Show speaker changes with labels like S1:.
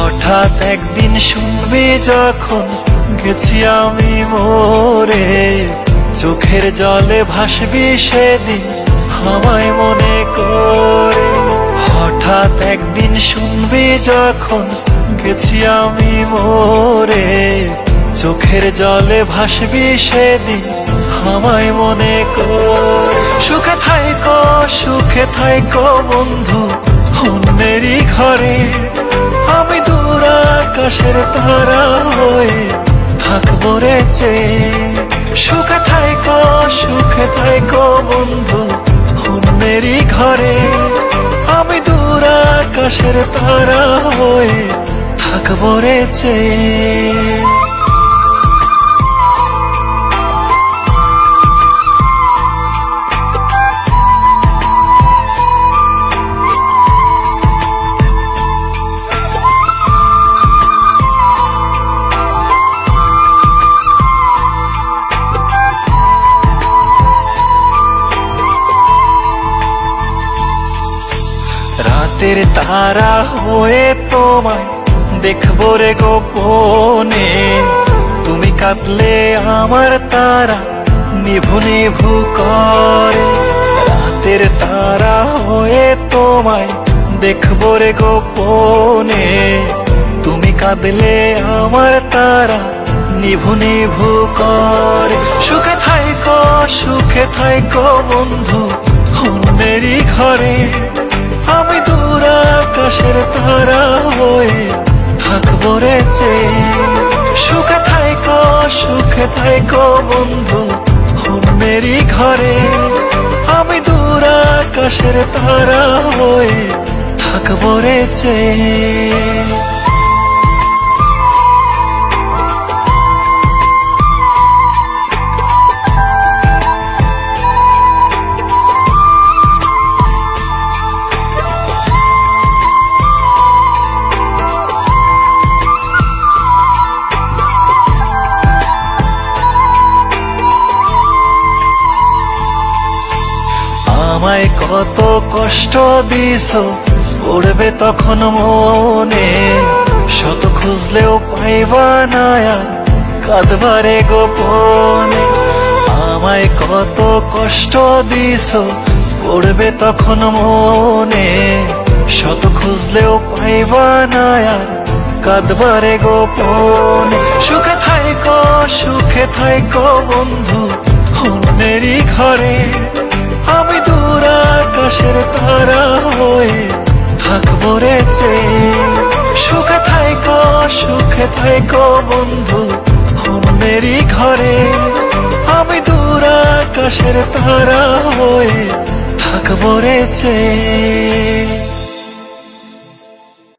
S1: হঠাৎ একদিন শুনবি যখন গেছি আমি মরে, চোখের জলে ভাসবি সেদিন আমায় মনে করে। হঠাৎ একদিন শুনবি যখন গেছি আমি মরে, চোখের জলে ভাসবি সেদিন আমায় মনে করে। সুখে থাইকো বন্ধু অন্যেরই ঘরে, আমি দূর আকাশের তারা হয়ে থাকবো রে চেয়ে। সুখে থাইকো বন্ধু অন্যেরই ঘরে, আমি দূর আকাশের তারা হয়ে থাকবো রে চেয়ে। রাতের তারা হয়ে তোমায় দেখবো রে গোপনে, তুমি কাঁদলে আমার তারা নিভু নিভু করে। রাতের তারা হয়ে তোমায় দেখবো রে গোপনে, তুমি কাঁদলে আমার তারা নিভু নিভু করে। সুখে থাইকো বন্ধু অন্যেরই ঘরে, আমি দূর আকাশের তারা হয়ে থাকবো রে চেয়ে। সুখে থাইকো বন্ধু অন্যেরই ঘরে, আমি দূর আকাশের তারা হয়ে থাকবো রে চেয়ে। আমায় কত কষ্ট দিছো পড়বে তখন মনে, শত খুঁজলেও পাইবা না আর কাঁদবারে গোপনে। আমায় কত কষ্ট দিছো পড়বে তখন মনে, শত খুঁজলেও পাইবা না আর কাঁদবারে গোপনে। সুখে থাইকো বন্ধু অন্যেরই ঘরে, আমি দূর আকাশের তারা হয়ে থাকবো রে চেয়ে। সুখে থাইকো বন্ধু অন্যেরই ঘরে, আমি দূর আকাশের তারা হয়ে থাকবো রে চেয়ে।